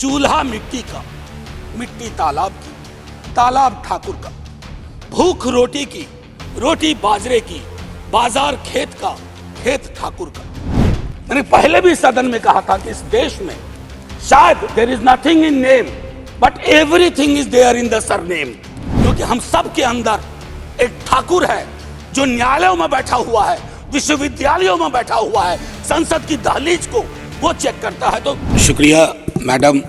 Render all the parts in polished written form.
चूल्हा मिट्टी का, मिट्टी तालाब की, तालाब ठाकुर का, भूख रोटी की, रोटी बाजरे की, बाजार खेत का, खेत ठाकुर का। मैंने पहले भी सदन में कहा था कि इस देश में शायद there is nothing in name but everything is there in the surname. क्योंकि हम सब के अंदर एक ठाकुर है जो न्यायालयों में बैठा हुआ है, विश्वविद्यालयों में बैठा हुआ है, संसद की दहलीज को वो चेक करता है। तो शुक्रिया मैडम,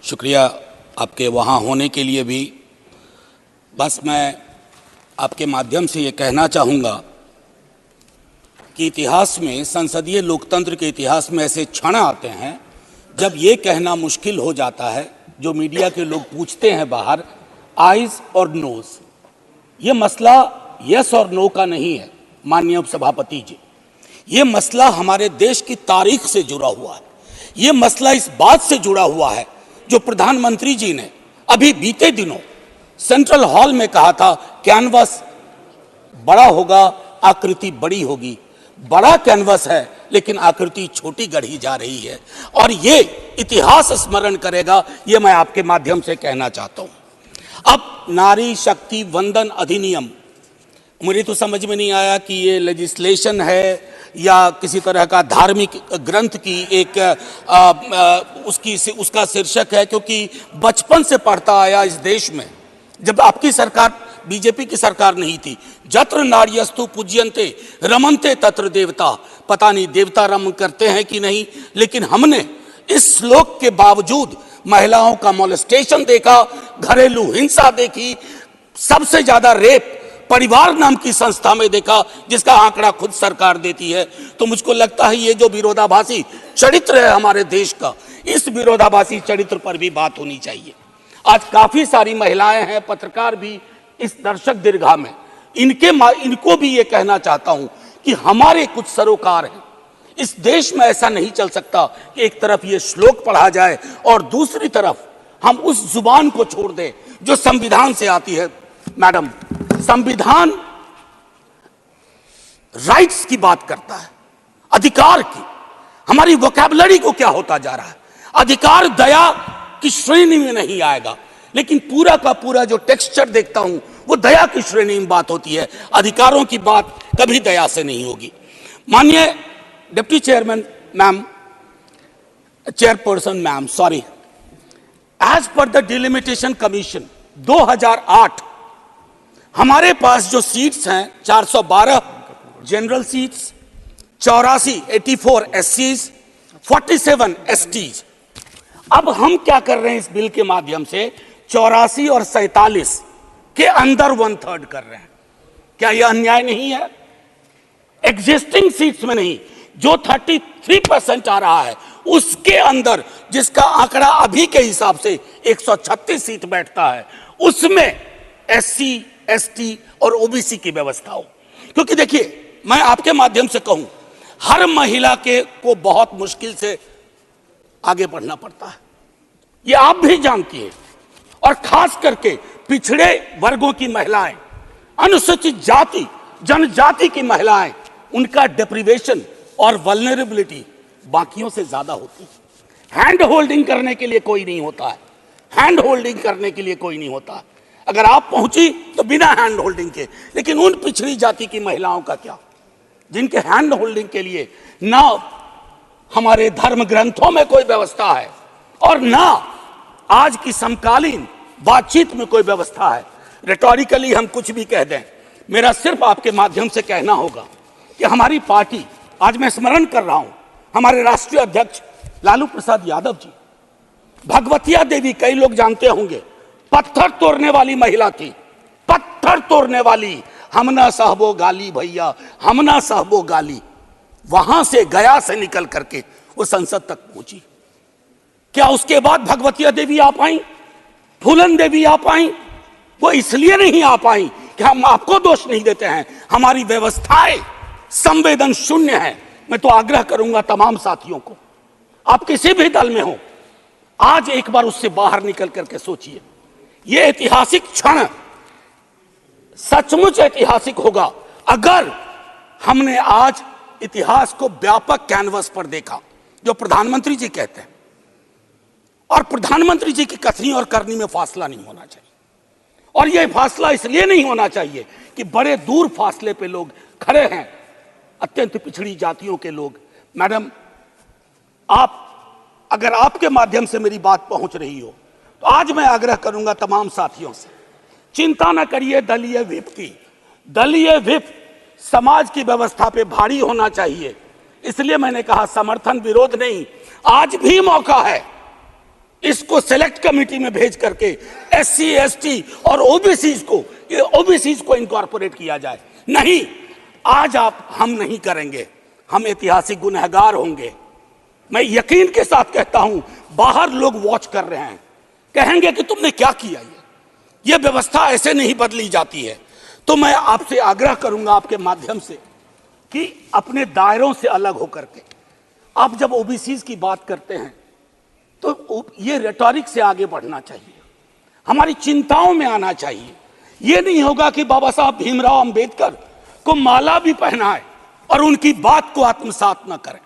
शुक्रिया आपके वहाँ होने के लिए भी। बस मैं आपके माध्यम से ये कहना चाहूँगा कि इतिहास में, संसदीय लोकतंत्र के इतिहास में ऐसे क्षण आते हैं जब ये कहना मुश्किल हो जाता है, जो मीडिया के लोग पूछते हैं बाहर, आइज और नोज। ये मसला यस और नो का नहीं है माननीय उपसभापति जी, ये मसला हमारे देश की तारीख से जुड़ा हुआ है। ये मसला इस बात से जुड़ा हुआ है जो प्रधानमंत्री जी ने अभी बीते दिनों सेंट्रल हॉल में कहा था, कैनवस बड़ा होगा, आकृति बड़ी होगी। बड़ा कैनवस है लेकिन आकृति छोटी गढ़ी जा रही है और ये इतिहास स्मरण करेगा, ये मैं आपके माध्यम से कहना चाहता हूं। अब नारी शक्ति वंदन अधिनियम, मुझे तो समझ में नहीं आया कि ये लेजिस्लेशन है या किसी तरह का धार्मिक ग्रंथ की एक उसका शीर्षक है, क्योंकि बचपन से पढ़ता आया इस देश में। जब आपकी सरकार, बीजेपी की सरकार नहीं थी, जत्र नार्यस्तु पूज्यन्ते रमन्ते तत्र देवता, पता नहीं देवता रम करते हैं कि नहीं, लेकिन हमने इस श्लोक के बावजूद महिलाओं का मोलेस्टेशन देखा, घरेलू हिंसा देखी, सबसे ज्यादा रेप परिवार नाम की संस्था में देखा, जिसका आंकड़ा खुद सरकार देती है। तो मुझको लगता है ये जो विरोधाभासी चरित्र है हमारे देश का, इस विरोधाभासी चरित्र पर भी बात होनी चाहिए। आज काफी सारी महिलाएं हैं, पत्रकार भी इस दर्शक दीर्घा में, इनको भी ये कहना चाहता हूं कि हमारे कुछ सरोकार हैं। इस देश में ऐसा नहीं चल सकता कि एक तरफ ये श्लोक पढ़ा जाए और दूसरी तरफ हम उस जुबान को छोड़ दें जो संविधान से आती है। मैडम, संविधान राइट्स की बात करता है, अधिकार की। हमारी वोकैबुलरी को क्या होता जा रहा है? अधिकार दया की श्रेणी में नहीं आएगा, लेकिन पूरा का पूरा जो टेक्सचर देखता हूं वो दया की श्रेणी में बात होती है। अधिकारों की बात कभी दया से नहीं होगी। माननीय deputy chairman ma'am, chairperson ma'am, sorry, as per the delimitation commission 2008 हमारे पास जो सीट्स हैं 412 जनरल सीट्स, 84 एससीज, 47 एसटीज। अब हम क्या कर रहे हैं इस बिल के माध्यम से, 84 और 47 के अंदर 1/3 कर रहे हैं। क्या यह अन्याय नहीं है? एग्जिस्टिंग सीट्स में नहीं, जो 33% आ रहा है उसके अंदर, जिसका आंकड़ा अभी के हिसाब से 136 सीट बैठता है, उसमें एससी, एसटी और ओबीसी की व्यवस्था हो। क्योंकि देखिए, मैं आपके माध्यम से कहूं, हर महिला को बहुत मुश्किल से आगे बढ़ना पड़ता है, ये आप भी जानती हैं। और खास करके पिछड़े वर्गों की महिलाएं, अनुसूचित जाति जनजाति की महिलाएं, उनका डिप्रिवेशन और वल्नरेबिलिटी बाकियों से ज्यादा होती है। हैंड होल्डिंग करने के लिए कोई नहीं होता है, हैंड होल्डिंग करने के लिए कोई नहीं होता है। अगर आप पहुंची तो बिना हैंड होल्डिंग के, लेकिन उन पिछड़ी जाति की महिलाओं का क्या, जिनके हैंड होल्डिंग के लिए ना हमारे धर्म ग्रंथों में कोई व्यवस्था है और ना आज की समकालीन बातचीत में कोई व्यवस्था है। रेटोरिकली हम कुछ भी कह दें, मेरा सिर्फ आपके माध्यम से कहना होगा कि हमारी पार्टी, आज मैं स्मरण कर रहा हूं हमारे राष्ट्रीय अध्यक्ष लालू प्रसाद यादव जी, भगवतिया देवी, कई लोग जानते होंगे, पत्थर तोड़ने वाली महिला थी, पत्थर तोड़ने वाली, हम ना सहबो गाली भैया, हम ना सहबो गाली। वहां से, गया से निकल करके वो संसद तक पहुंची। क्या उसके बाद भगवतिया देवी आ पाई, फूलन देवी आ पाई? वो इसलिए नहीं आ पाई कि हम आपको दोष नहीं देते हैं, हमारी व्यवस्थाएं संवेदन शून्य है। मैं तो आग्रह करूंगा तमाम साथियों को, आप किसी भी दल में हो, आज एक बार उससे बाहर निकल करके सोचिए। यह ऐतिहासिक क्षण सचमुच ऐतिहासिक होगा अगर हमने आज इतिहास को व्यापक कैनवस पर देखा, जो प्रधानमंत्री जी कहते हैं। और प्रधानमंत्री जी की कथनी और करनी में फासला नहीं होना चाहिए। और यह फासला इसलिए नहीं होना चाहिए कि बड़े दूर फासले पे लोग खड़े हैं, अत्यंत पिछड़ी जातियों के लोग। मैडम, आप अगर आपके माध्यम से मेरी बात पहुंच रही हो तो आज मैं आग्रह करूंगा तमाम साथियों से, चिंता न करिए दलीय व्हिप की। दलीय व्हिप समाज की व्यवस्था पे भारी होना चाहिए, इसलिए मैंने कहा समर्थन विरोध नहीं। आज भी मौका है इसको सेलेक्ट कमेटी में भेज करके एससी एसटी और ओबीसी को इनकॉर्पोरेट किया जाए। नहीं, आज हम नहीं करेंगे, हम ऐतिहासिक गुनहगार होंगे। मैं यकीन के साथ कहता हूं, बाहर लोग वॉच कर रहे हैं, कहेंगे कि तुमने क्या किया। ये व्यवस्था ऐसे नहीं बदली जाती है। तो मैं आपसे आग्रह करूंगा आपके माध्यम से कि अपने दायरों से अलग होकर के आप जब ओबीसी की बात करते हैं तो ये रेटोरिक से आगे बढ़ना चाहिए, हमारी चिंताओं में आना चाहिए। ये नहीं होगा कि बाबा साहब भीमराव अंबेडकर को माला भी पहनाए और उनकी बात को आत्मसात न करें।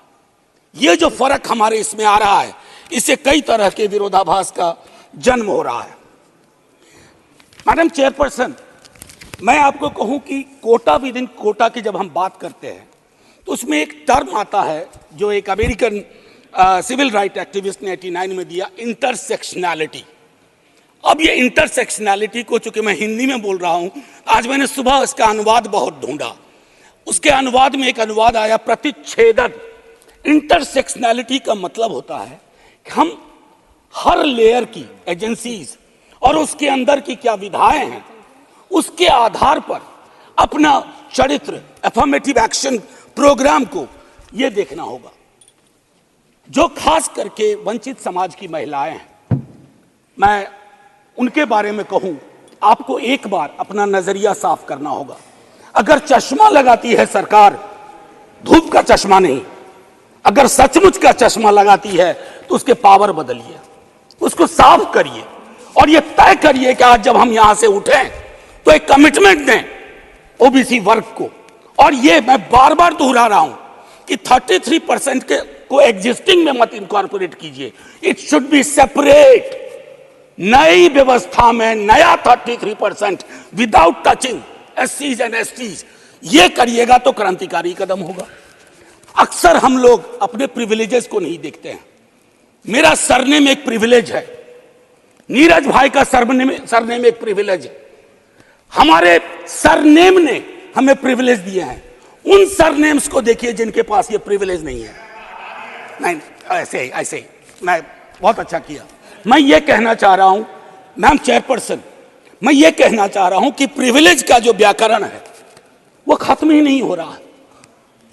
ये जो फर्क हमारे इसमें आ रहा है, इससे कई तरह के विरोधाभास का जन्म हो रहा है। मैडम चेयरपर्सन, मैं आपको कहूं कि कोटा विद इन कोटा की जब हम बात करते हैं तो उसमें एक टर्म आता है जो एक अमेरिकन सिविल राइट एक्टिविस्ट ने 89 में दिया, इंटरसेक्शनैलिटी। अब ये इंटरसेक्शनैलिटी को, चूंकि मैं हिंदी में बोल रहा हूं, आज मैंने सुबह इसका अनुवाद बहुत ढूंढा, उसके अनुवाद में एक अनुवाद आया प्रतिच्छेदन। इंटरसेक्शनैलिटी का मतलब होता है कि हम हर लेयर की एजेंसीज और उसके अंदर की क्या विधाएं हैं, उसके आधार पर अपना चरित्र, अफर्मेटिव एक्शन प्रोग्राम को यह देखना होगा। जो खास करके वंचित समाज की महिलाएं हैं, मैं उनके बारे में कहूं, आपको एक बार अपना नजरिया साफ करना होगा। अगर चश्मा लगाती है सरकार, धूप का चश्मा नहीं, अगर सचमुच का चश्मा लगाती है तो उसके पावर बदलिए, उसको साफ करिए और ये तय करिए कि आज जब हम यहां से उठें तो एक कमिटमेंट दें ओबीसी वर्ग को। और ये मैं बार बार दोहरा रहा हूं कि 33% के को एग्जिस्टिंग में मत इनकॉर्पोरेट कीजिए, इट शुड बी सेपरेट। नई व्यवस्था में नया 33% विदाउट टचिंग एससीज एंड एसटीज, ये करिएगा तो क्रांतिकारी कदम होगा। अक्सर हम लोग अपने प्रिविलेजेस को नहीं देखते हैं। मेरा सरनेम एक प्रिविलेज है, नीरज भाई का सरनेम एक प्रिविलेज है। हमारे सरनेम ने हमें प्रिविलेज दिए हैं। उन सरनेम्स को देखिए जिनके पास ये प्रिविलेज नहीं है। नहीं, ऐसे ही मैं बहुत अच्छा किया। मैं ये कहना चाह रहा हूं मैम चेयरपर्सन, मैं ये कहना चाह रहा हूं कि प्रिविलेज का जो व्याकरण है वो खत्म ही नहीं हो रहा है।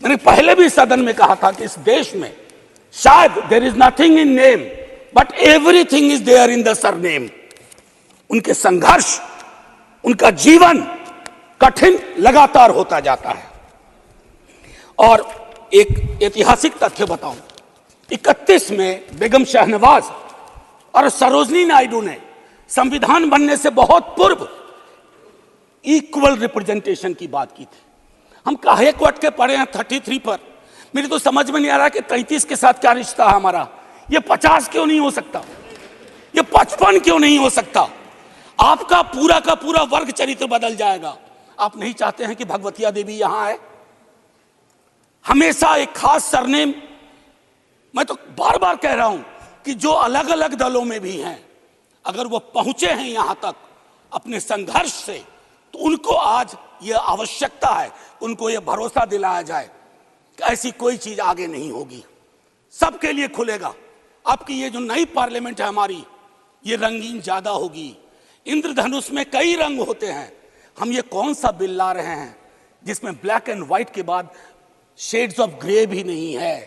मैंने पहले भी सदन में कहा था कि इस देश में शायद there is nothing in name but everything is there in the surname. उनके संघर्ष, उनका जीवन कठिन लगातार होता जाता है। और एक ऐतिहासिक तथ्य बताऊं, 31 में बेगम शहनवाज और सरोजनी नायडू ने संविधान बनने से बहुत पूर्व इक्वल रिप्रेजेंटेशन की बात की थी। हम काहे को अटके पड़े हैं 33 पर? मेरी तो समझ में नहीं आ रहा कि 33 के साथ क्या रिश्ता है हमारा। ये 50 क्यों नहीं हो सकता? ये 55 क्यों नहीं हो सकता? आपका पूरा का पूरा वर्ग चरित्र बदल जाएगा। आप नहीं चाहते हैं कि भगवतिया देवी यहां आए? हमेशा एक खास सरनेम, मैं तो बार बार कह रहा हूं कि जो अलग अलग दलों में भी हैं, अगर वो पहुंचे हैं यहां तक अपने संघर्ष से, तो उनको आज ये आवश्यकता है, उनको ये भरोसा दिलाया जाए कि ऐसी कोई चीज आगे नहीं होगी, सबके लिए खुलेगा। आपकी ये जो नई पार्लियामेंट है हमारी, ये रंगीन ज्यादा होगी। इंद्रधनुष में कई रंग होते हैं। हम ये कौन सा बिल ला रहे हैं जिसमें ब्लैक एंड व्हाइट के बाद शेड्स ऑफ ग्रे भी नहीं है?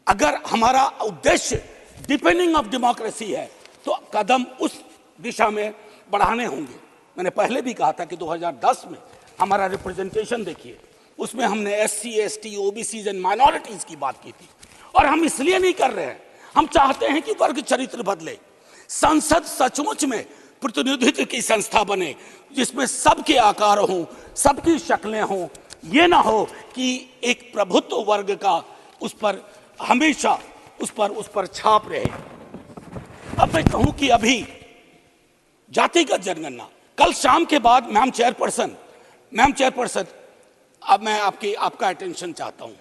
अगर हमारा उद्देश्य डिपेंडिंग ऑफ डेमोक्रेसी है तो कदम उस दिशा में बढ़ाने होंगे। मैंने पहले भी कहा था कि 2010 में हमारा रिप्रेजेंटेशन देखिए, उसमें हमने SC, ST, OBC and minorities की बात की थी। और हम इसलिए नहीं कर रहे हैं, हम चाहते हैं कि वर्ग चरित्र बदले। संसद सचमुच में प्रतिनिधित्व की संस्था बने जिसमें सबके आकार हों, सबकी शक्लें हों। ये ना हो कि एक प्रभुत्व वर्ग का उस पर हमेशा उस पर छाप रहे। अब मैं कहूं कि अभी जातिगत जनगणना कल शाम के बाद, मैम चेयरपर्सन, अब मैं आपका अटेंशन चाहता हूं।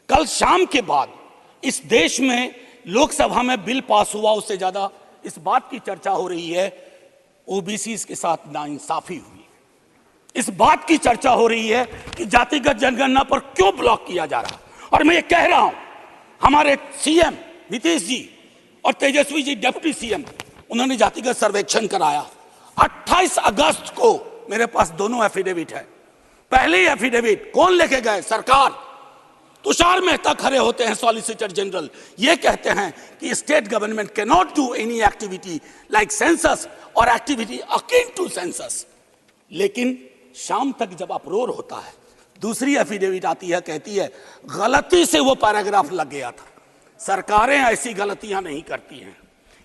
कल शाम के बाद इस देश में लोकसभा में बिल पास हुआ, उससे ज्यादा इस बात की चर्चा हो रही है ओबीसी के साथ नाइंसाफी हुई। इस बात की चर्चा हो रही है कि जातिगत जनगणना पर क्यों ब्लॉक किया जा रहा। और मैं ये कह रहा हूं, हमारे सीएम नीतीश जी और तेजस्वी जी डिप्टी सीएम, उन्होंने जातिगत सर्वेक्षण कराया। 28 अगस्त को मेरे पास दोनों एफिडेविट है। पहली एफिडेविट कौन लेके गए? सरकार। तुषार मेहता खड़े होते हैं, सॉलिसिटर जनरल, ये कहते हैं कि state government can not do any activity like census और एक्टिविटी अकिन टू सेंसस। लेकिन शाम तक जब अप्रोर होता है, दूसरी एफिडेविट आती है, कहती है गलती से वो पैराग्राफ लग गया था। सरकारें ऐसी गलतियां नहीं करती हैं,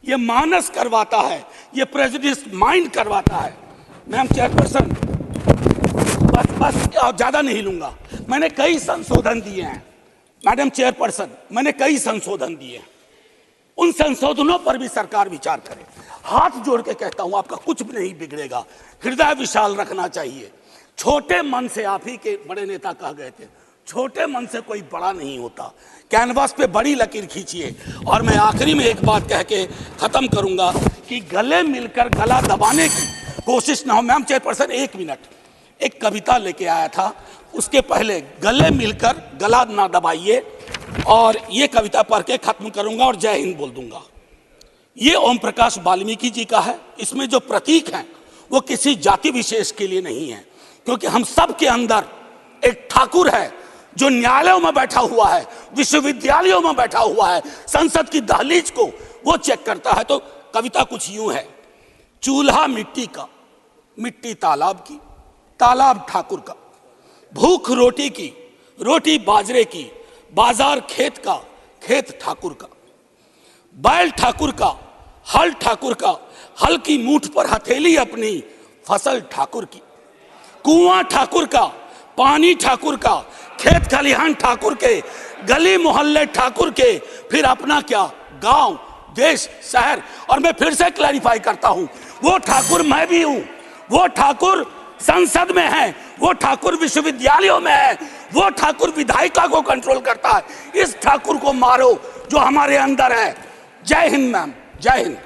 ये मानस करवाता है, ये प्रेजुडिस माइंड करवाता है। मैम चेयरपर्सन, बस ज्यादा नहीं लूंगा। मैंने कई संशोधन दिए हैं मैडम चेयरपर्सन, मैंने कई संशोधन दिए हैं। उन संशोधनों पर भी सरकार विचार करे। हाथ जोड़ के कहता हूं, आपका कुछ भी नहीं बिगड़ेगा। हृदय विशाल रखना चाहिए। छोटे मन से, आप ही के बड़े नेता कह गए थे, छोटे मन से कोई बड़ा नहीं होता। कैनवास पे बड़ी लकीर खींचिए। और मैं आखिरी में एक बात कह के खत्म करूंगा कि गले मिलकर गला दबाने की कोशिश ना हो। मैम चेयरपर्सन, 1 मिनट, एक कविता लेके आया था, उसके पहले गले मिलकर गला ना दबाइए। और ये कविता पढ़ के खत्म करूंगा और जय हिंद बोल दूंगा। ये ओम प्रकाश वाल्मीकि जी का है। इसमें जो प्रतीक हैं वो किसी जाति विशेष के लिए नहीं है, क्योंकि हम सब के अंदर एक ठाकुर है जो न्यायालयों में बैठा हुआ है, विश्वविद्यालयों में बैठा हुआ है, संसद की दहलीज को वो चेक करता है। तो कविता कुछ यूं है। चूल्हा मिट्टी का, मिट्टी तालाब की, तालाब ठाकुर का। भूख रोटी की, रोटी बाजरे की, बाजार खेत का, खेत ठाकुर का। बैल ठाकुर का, हल ठाकुर का, हल की मूठ पर हथेली अपनी, फसल ठाकुर की। कुआं ठाकुर का, पानी ठाकुर का, खेत खलिहान ठाकुर के, गली मोहल्ले ठाकुर के, फिर अपना क्या, गांव, देश, शहर। और मैं फिर से क्लैरिफाई करता हूं, वो ठाकुर मैं भी हूं, वो ठाकुर संसद में है, वो ठाकुर विश्वविद्यालयों में है, वो ठाकुर विधायिका को कंट्रोल करता है। इस ठाकुर को मारो जो हमारे अंदर है। जय हिंद मैम, जय हिंद।